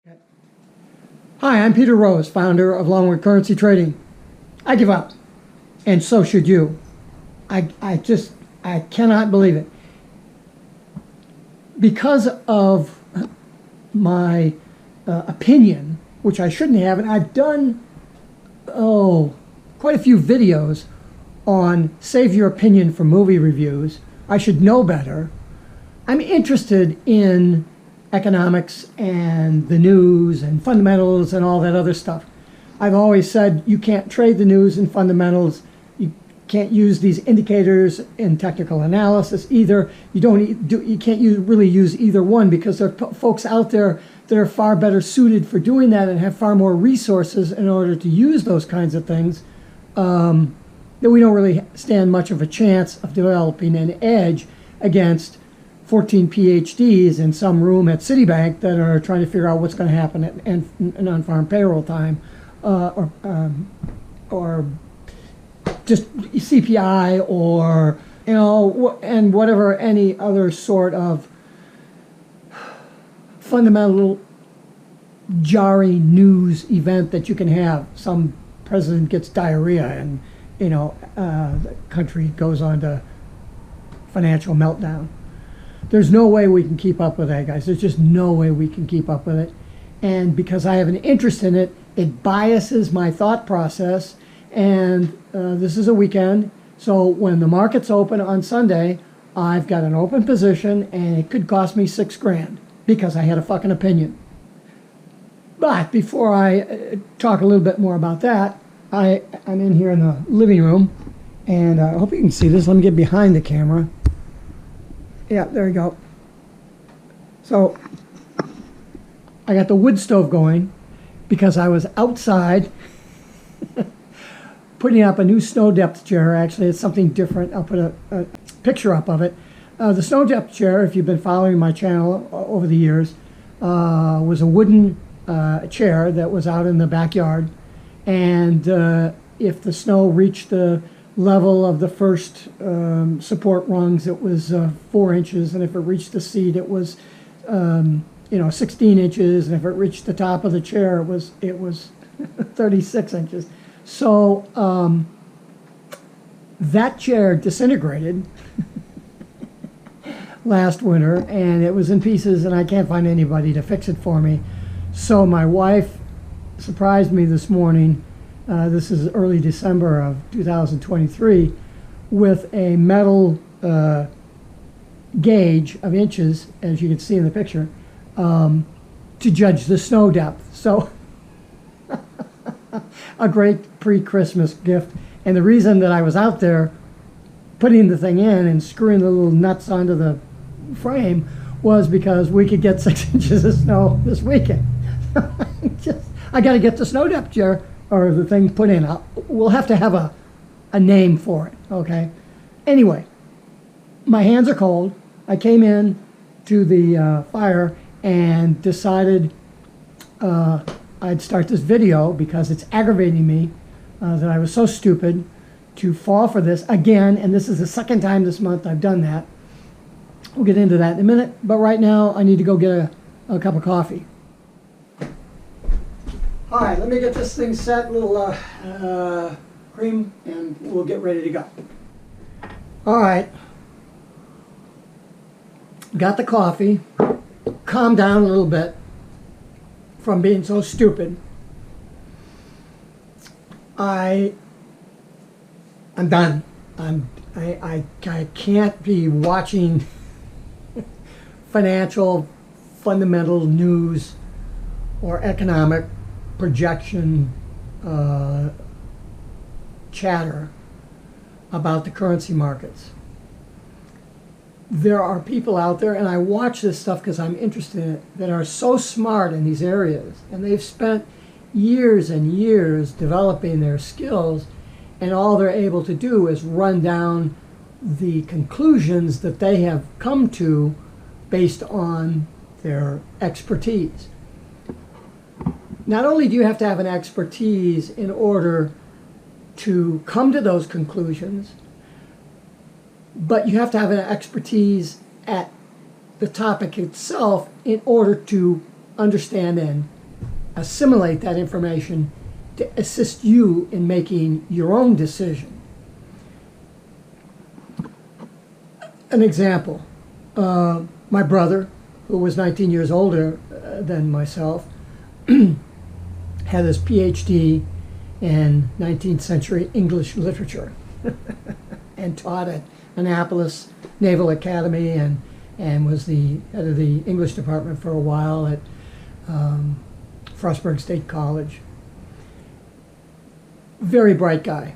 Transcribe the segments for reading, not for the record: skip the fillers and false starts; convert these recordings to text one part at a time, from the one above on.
Hi, I'm Peter Rose, founder of Longwood Currency Trading. I give up, and so should you. I cannot believe it. Because of my opinion, which I shouldn't have, and I've done, quite a few videos on save your opinion for movie reviews. I should know better. I'm interested in economics and the news and fundamentals and all that other stuff. I've always said you can't trade the news and fundamentals. You can't use these indicators in technical analysis either. You can't really use either one, because there are folks out there that are far better suited for doing that and have far more resources in order to use those kinds of things, that we don't really stand much of a chance of developing an edge against 14 PhDs in some room at Citibank that are trying to figure out what's going to happen at non-farm payroll time, or just CPI, or and whatever any other sort of fundamental jarring news event that you can have. Some president gets diarrhea and the country goes on to financial meltdown. There's no way we can keep up with that, guys. There's just no way we can keep up with it. And because I have an interest in it, it biases my thought process. And this is a weekend, so when the markets open on Sunday, I've got an open position, and it could cost me $6,000 because I had a fucking opinion. But before I talk a little bit more about that, I'm in here in the living room, and I hope you can see this. Let me get behind the camera. Yeah, there you go. So I got the wood stove going because I was outside putting up a new snow depth chair. Actually, it's something different. I'll put a picture up of it. The snow depth chair, if you've been following my channel over the years, was a wooden chair that was out in the backyard. And if the snow reached the level of the first support rungs, it was 4 inches, and if it reached the seat, it was 16 inches, and if it reached the top of the chair, it was 36 inches. So that chair disintegrated last winter, and it was in pieces, and I can't find anybody to fix it for me. So my wife surprised me this morning. This is early December of 2023, with a metal gauge of inches, as you can see in the picture, to judge the snow depth. So a great pre-Christmas gift. And the reason that I was out there putting the thing in and screwing the little nuts onto the frame was because we could get 6 inches of snow this weekend. I got to get the snow depth chair, or the thing put in. We'll have to have a name for it, okay? Anyway, my hands are cold. I came in to the fire and decided I'd start this video because it's aggravating me that I was so stupid to fall for this again, and this is the second time this month I've done that. We'll get into that in a minute, but right now I need to go get a cup of coffee. All right, let me get this thing set, a little cream, and we'll get ready to go. All right, got the coffee, calmed down a little bit from being so stupid. I'm done. I can't be watching financial fundamental news or economic projection chatter about the currency markets. There are people out there, and I watch this stuff because I'm interested in it, that are so smart in these areas, and they've spent years and years developing their skills, and all they're able to do is run down the conclusions that they have come to based on their expertise. Not only do you have to have an expertise in order to come to those conclusions, but you have to have an expertise at the topic itself in order to understand and assimilate that information to assist you in making your own decision. An example, my brother, who was 19 years older than myself, had his PhD in 19th century English literature and taught at Annapolis Naval Academy and was the head of the English department for a while at Frostburg State College. Very bright guy,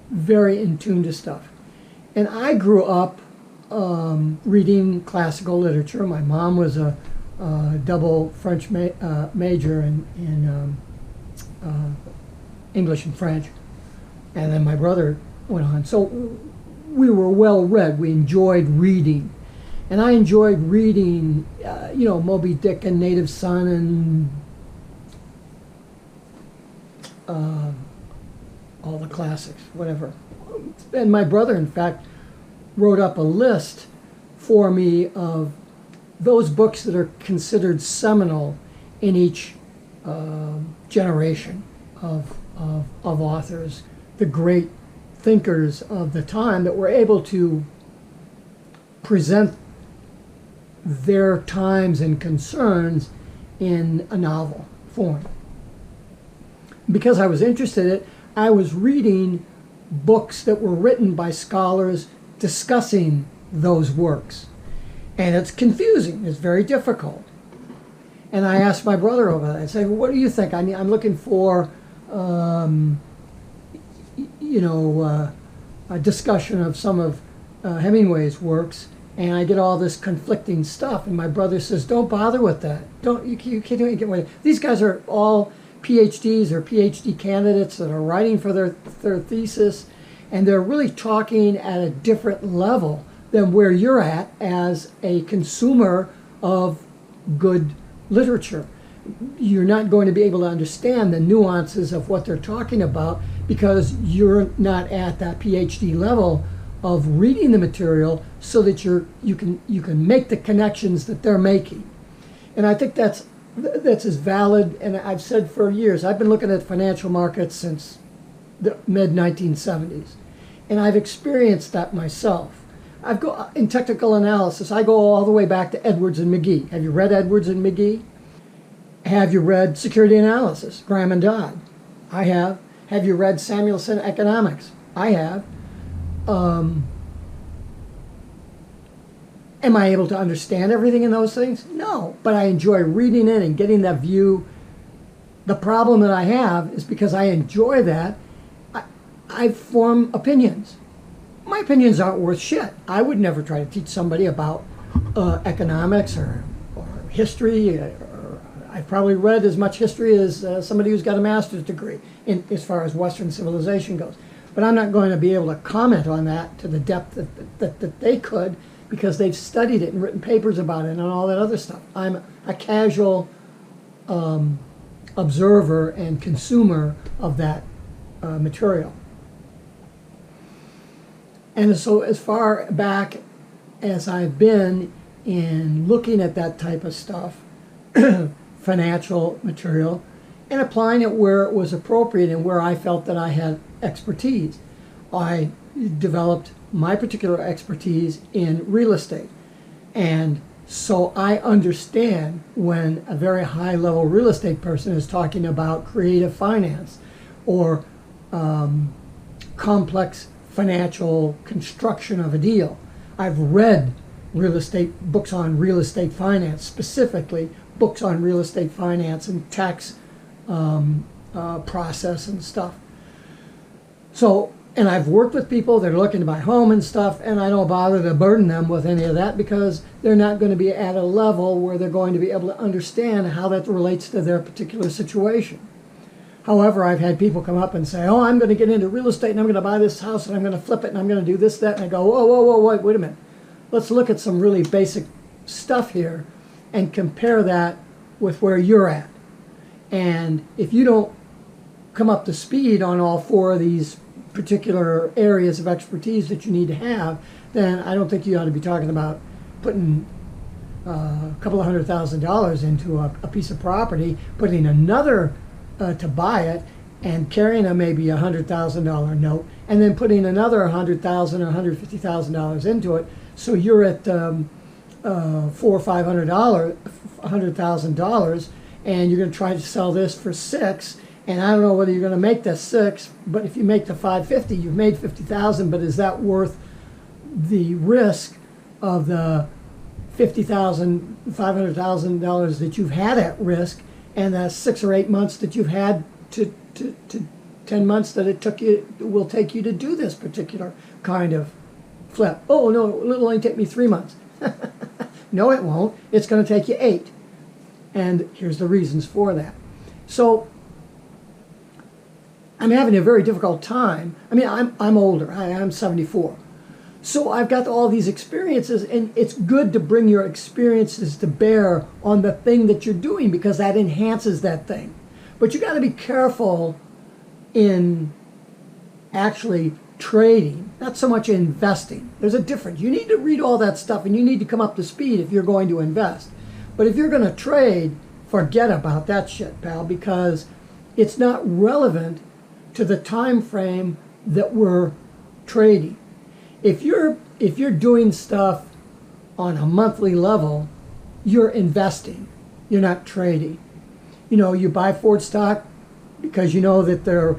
very in tune to stuff. And I grew up reading classical literature. My mom was a double French major in English and French, and then my brother went on. So we were well read. We enjoyed reading, and I enjoyed reading, Moby Dick and Native Son and all the classics, whatever. And my brother, in fact, wrote up a list for me of those books that are considered seminal in each generation of authors, the great thinkers of the time that were able to present their times and concerns in a novel form. Because I was interested in it, I was reading books that were written by scholars discussing those works. And it's confusing, it's very difficult. And I asked my brother over that. I said, well, what do you think? I'm looking for, a discussion of some of Hemingway's works, and I get all this conflicting stuff. And my brother says, don't bother with that. You can't get away. These guys are all PhDs or PhD candidates that are writing for their thesis, and they're really talking at a different level than where you're at as a consumer of good literature. You're not going to be able to understand the nuances of what they're talking about because you're not at that PhD level of reading the material so that you can make the connections that they're making. And I think that's as valid, and I've said for years, I've been looking at financial markets since the mid-1970s, and I've experienced that myself. In technical analysis, I go all the way back to Edwards and McGee. Have you read Edwards and McGee? Have you read Security Analysis, Graham and Dodd? I have. Have you read Samuelson Economics? I have. Am I able to understand everything in those things? No, but I enjoy reading it and getting that view. The problem that I have is because I enjoy that, I form opinions. My opinions aren't worth shit. I would never try to teach somebody about economics or history. I've probably read as much history as somebody who's got a master's degree as far as Western civilization goes. But I'm not going to be able to comment on that to the depth that they could, because they've studied it and written papers about it and all that other stuff. I'm a casual observer and consumer of that material. And so as far back as I've been in looking at that type of stuff, financial material, and applying it where it was appropriate and where I felt that I had expertise, I developed my particular expertise in real estate. And so I understand when a very high-level real estate person is talking about creative finance or complex financial construction of a deal. I've read real estate books on real estate finance, specifically books on real estate finance and tax process and stuff. So, and I've worked with people that are looking to buy a home and stuff, and I don't bother to burden them with any of that because they're not going to be at a level where they're going to be able to understand how that relates to their particular situation. However, I've had people come up and say, oh, I'm going to get into real estate and I'm going to buy this house and I'm going to flip it and I'm going to do this, that, and I go, whoa, wait a minute. Let's look at some really basic stuff here and compare that with where you're at. And if you don't come up to speed on all four of these particular areas of expertise that you need to have, then I don't think you ought to be talking about putting a couple of $100,000 into a piece of property, putting another to buy it, and carrying maybe a $100,000 note, and then putting another $100,000 or $150,000 into it. So you're at $400,000 or $100,000, and you're going to try to sell this for $6,000. And I don't know whether you're going to make the $6,000, but if you make the $550,000, you've made $50,000. But is that worth the risk of the $50,000, $500,000 that you've had at risk, and the 6 or 8 months that you've had to 10 months that will take you to do this particular kind of flip? Oh no, it'll only take me 3 months. No, it won't. It's going to take you 8. And here's the reasons for that. So I'm having a very difficult time. I mean, I'm older. I'm 74. So I've got all these experiences, and it's good to bring your experiences to bear on the thing that you're doing, because that enhances that thing. But you got to be careful in actually trading, not so much investing. There's a difference. You need to read all that stuff, and you need to come up to speed if you're going to invest. But if you're going to trade, forget about that shit, pal, because it's not relevant to the time frame that we're trading. If you're doing stuff on a monthly level, you're investing. You're not trading. You know, you buy Ford stock because you know that their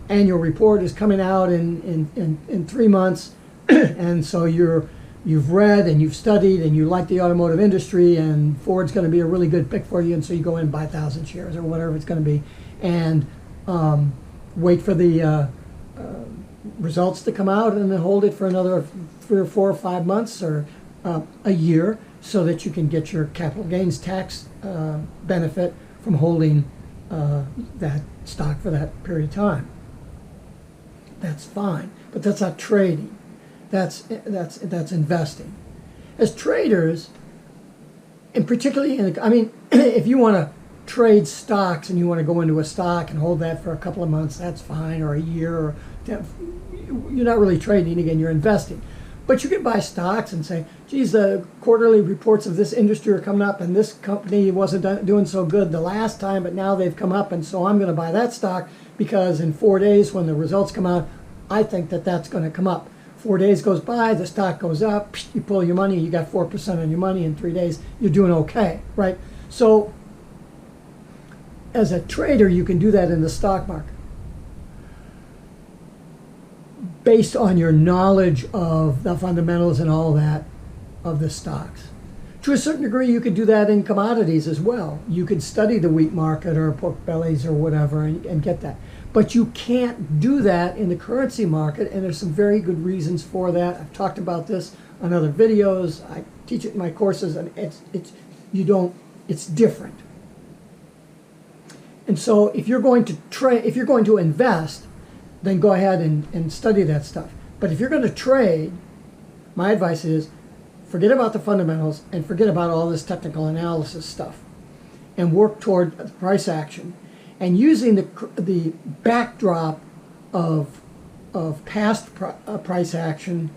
annual report is coming out in 3 months, and so you've read and you've studied and you like the automotive industry, and Ford's going to be a really good pick for you, and so you go in and buy 1,000 shares or whatever it's going to be, and wait for the results to come out, and then hold it for another 3 or 4 or 5 months or a year, so that you can get your capital gains tax benefit from holding that stock for that period of time. That's fine, but that's not trading. That's investing. As traders, and particularly if you want to trade stocks and you want to go into a stock and hold that for a couple of months, that's fine, or a year, or you're not really trading. Again, you're investing. But you can buy stocks and say, geez, the quarterly reports of this industry are coming up, and this company wasn't doing so good the last time, but now they've come up, and so I'm going to buy that stock because in 4 days when the results come out, I think that that's going to come up. 4 days goes by, the stock goes up, you pull your money, you got 4% on your money in 3 days, you're doing okay, right? So as a trader, you can do that in the stock market based on your knowledge of the fundamentals and all that of the stocks. To a certain degree, you could do that in commodities as well. You could study the wheat market or pork bellies or whatever and get that. But you can't do that in the currency market, and there's some very good reasons for that. I've talked about this on other videos. I teach it in my courses, and it's different. And so if you're going to invest, then go ahead and study that stuff. But if you're going to trade, my advice is forget about the fundamentals and forget about all this technical analysis stuff, and work toward price action, and using the backdrop of past price action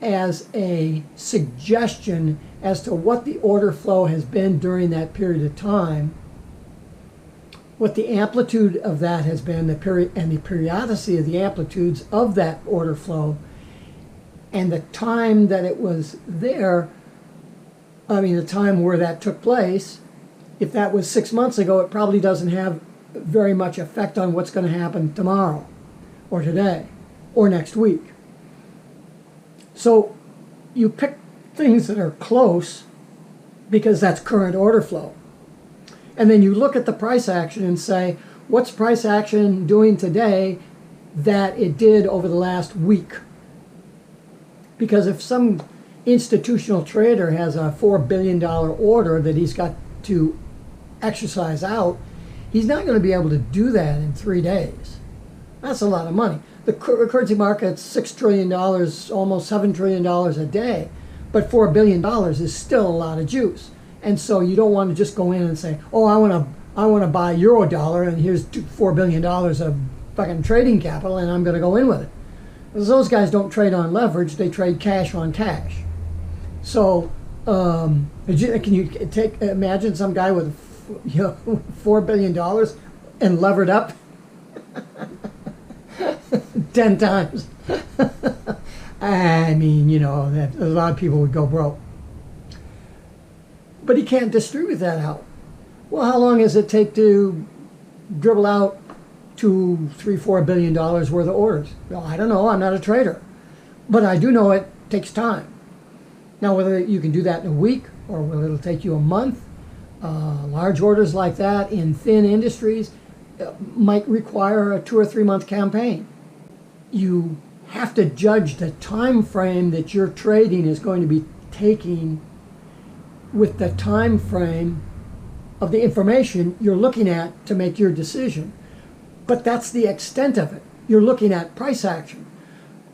as a suggestion as to what the order flow has been during that period of time, what the amplitude of that has been, and the periodicity of the amplitudes of that order flow, and the time that it was there, the time where that took place. If that was 6 months ago, it probably doesn't have very much effect on what's going to happen tomorrow, or today, or next week. So you pick things that are close because that's current order flow. And then you look at the price action and say, what's price action doing today that it did over the last week? Because if some institutional trader has a $4 billion order that he's got to exercise out, he's not going to be able to do that in 3 days. That's a lot of money. The currency market's $6 trillion, almost $7 trillion a day, but $4 billion is still a lot of juice. And so you don't want to just go in and say, oh, I want to buy Eurodollar, and here's $4 billion of fucking trading capital, and I'm going to go in with it. Because those guys don't trade on leverage, they trade cash on cash. So Can you imagine some guy with $4 billion and levered up 10 times? I mean, that a lot of people would go broke. But he can't distribute that out. Well, how long does it take to dribble out $2, $3, $4 billion worth of orders? Well, I don't know. I'm not a trader. But I do know it takes time. Now, whether you can do that in a week or whether it'll take you a month, large orders like that in thin industries might require a 2 or 3 month campaign. You have to judge the time frame that your trading is going to be taking with the time frame of the information you're looking at to make your decision. But that's the extent of it. You're looking at price action.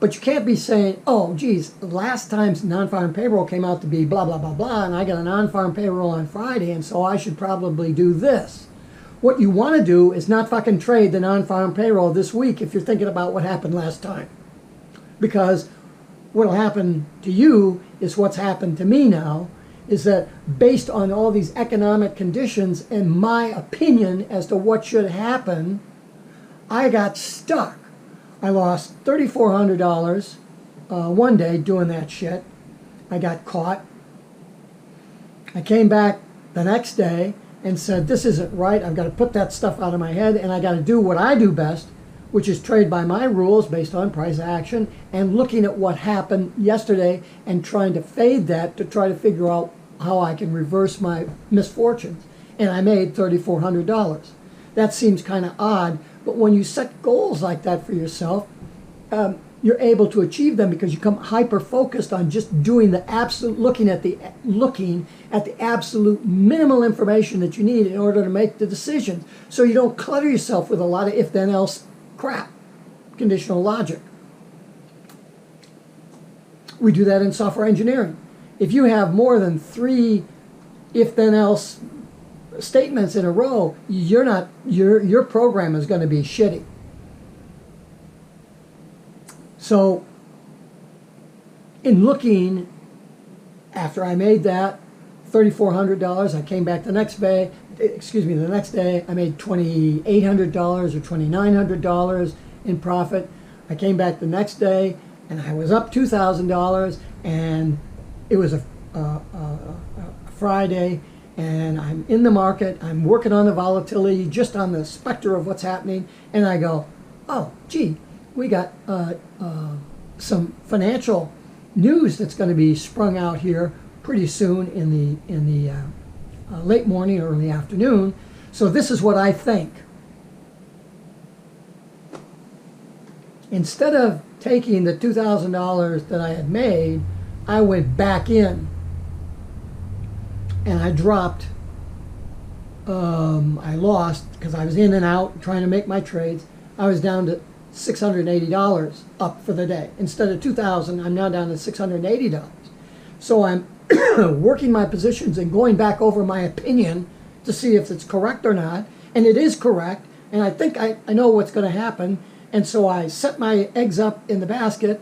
But you can't be saying, oh, geez, last time's non-farm payroll came out to be blah, blah, blah, blah, and I got a non-farm payroll on Friday, and so I should probably do this. What you want to do is not fucking trade the non-farm payroll this week if you're thinking about what happened last time. Because what will happen to you is what's happened to me now, is that based on all these economic conditions and my opinion as to what should happen, I got stuck. I lost $3,400 one day doing that shit. I got caught. I came back the next day and said, this isn't right. I've got to put that stuff out of my head, and I got to do what I do best, which is trade by my rules based on price action and looking at what happened yesterday and trying to fade that to try to figure out how I can reverse my misfortunes. And I made $3,400. That seems kind of odd, but when you set goals like that for yourself, you're able to achieve them because you become hyper-focused on just doing the absolute, looking at the absolute minimal information that you need in order to make the decision. So you don't clutter yourself with a lot of if-then-else crap, conditional logic. We do that in software engineering. If you have more than 3 if-then-else statements in a row, your program is going to be shitty. So, in looking, after I made that $3,400, I came back the next day. The next day, I made $2,800 or $2,900 in profit. I came back the next day, and I was up $2,000, and it was a Friday, and I'm in the market. I'm working on the volatility, just on the specter of what's happening, and I go, oh, gee, we got some financial news that's going to be sprung out here pretty soon in the late morning, early afternoon. So this is what I think. Instead of taking the $2,000 that I had made, I went back in and I dropped. I lost because I was in and out trying to make my trades. I was down to $680 up for the day. Instead of $2,000, I'm now down to $680. So I'm working my positions and going back over my opinion to see if it's correct or not. And it is correct. And I think I know what's going to happen. And so I set my eggs up in the basket.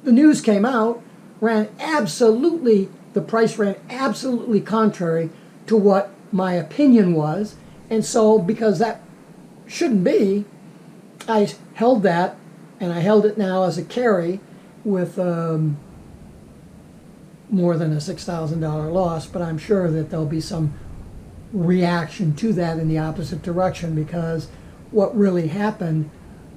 The news came out, the price ran absolutely contrary to what my opinion was. And so because that shouldn't be, I held that, and I held it now as a carry with more than a $6,000 loss, but I'm sure that there'll be some reaction to that in the opposite direction, because what really happened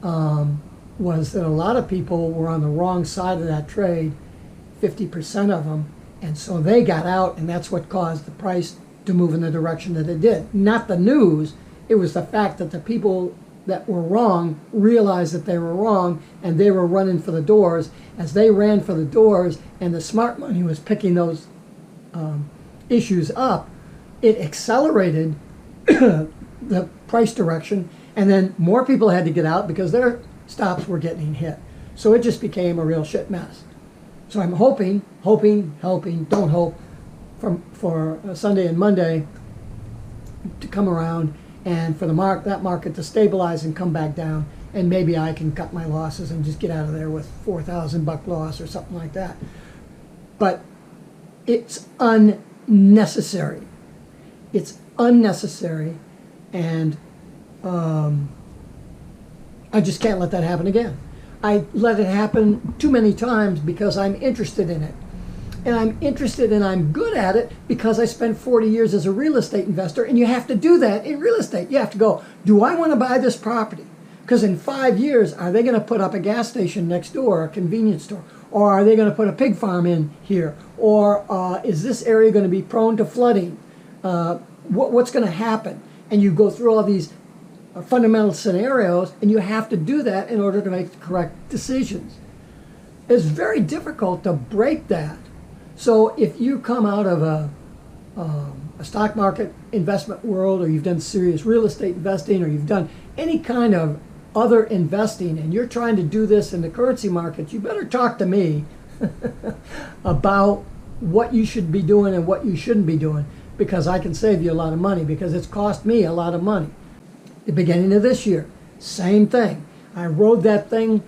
was that a lot of people were on the wrong side of that trade, 50% of them, and so they got out, and that's what caused the price to move in the direction that it did. Not the news, it was the fact that the people that were wrong realized that they were wrong, and they were running for the doors. As they ran for the doors and the smart money was picking those issues up, it accelerated the price direction, and then more people had to get out because their stops were getting hit. So it just became a real shit mess. So I'm hoping, don't hope, for Sunday and Monday to come around and for that market to stabilize and come back down, and maybe I can cut my losses and just get out of there with $4,000 loss or something like that. But It's unnecessary. It's unnecessary, and I just can't let that happen again. I let it happen too many times because I'm interested in it. And I'm interested and I'm good at it because I spent 40 years as a real estate investor, and you have to do that in real estate. You have to go, do I want to buy this property? Because in 5 years, are they going to put up a gas station next door, a convenience store? Or are they going to put a pig farm in here? Or is this area going to be prone to flooding? What's going to happen? And you go through all these fundamental scenarios, and you have to do that in order to make the correct decisions. It's very difficult to break that. So if you come out of a stock market investment world, or you've done serious real estate investing, or you've done any kind of other investing, and you're trying to do this in the currency markets, you better talk to me about what you should be doing and what you shouldn't be doing, because I can save you a lot of money, because it's cost me a lot of money. The beginning of this year, same thing. I rode that thing.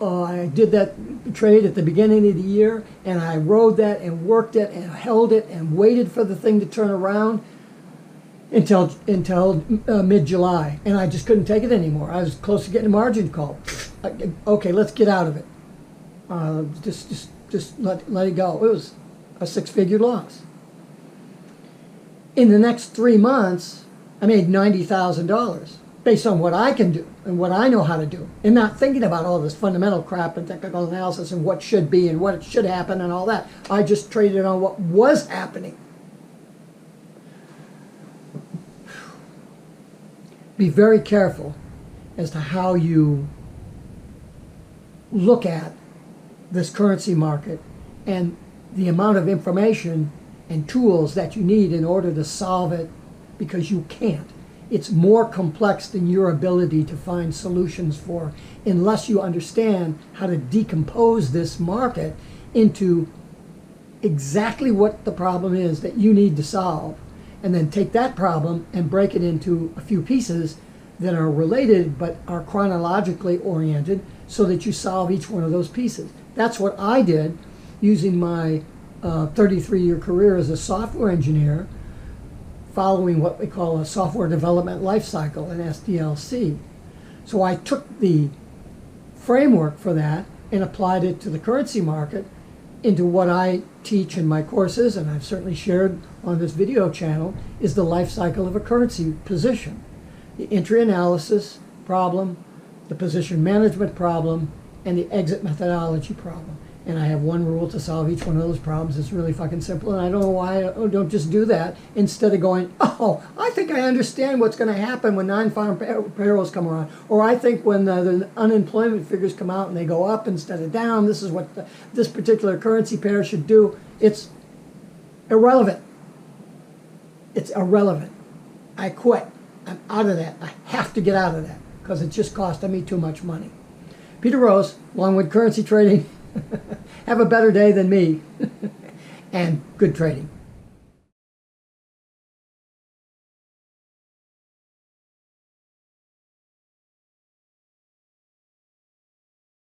I did that trade at the beginning of the year, and I rode that and worked it and held it and waited for the thing to turn around until mid-July, and I just couldn't take it anymore. I was close to getting a margin call. Okay, let's get out of it. Just let it go. It was a 6-figure loss. In the next 3 months, I made $90,000 based on what I can do and what I know how to do, and not thinking about all this fundamental crap and technical analysis and what should be and what it should happen and all that. I just traded on what was happening. Be very careful as to how you look at this currency market and the amount of information and tools that you need in order to solve it, because you can't. It's more complex than your ability to find solutions for, unless you understand how to decompose this market into exactly what the problem is that you need to solve, and then take that problem and break it into a few pieces that are related but are chronologically oriented, so that you solve each one of those pieces. That's what I did using my 33-year career as a software engineer, following what we call a software development life cycle, an SDLC. So I took the framework for that and applied it to the currency market, into what I teach in my courses, and I've certainly shared on this video channel, is the life cycle of a currency position. The entry analysis problem, the position management problem, and the exit methodology problem. And I have one rule to solve each one of those problems. It's really fucking simple, and I don't know why I don't just do that instead of going, oh, I think I understand what's going to happen when non-farm payrolls come around, or I think when the unemployment figures come out and they go up instead of down, this is what this particular currency pair should do. It's irrelevant. It's irrelevant. I quit. I'm out of that. I have to get out of that because it's just costing me too much money. Peter Rose, Longwood Currency Trading. Have a better day than me, and good trading.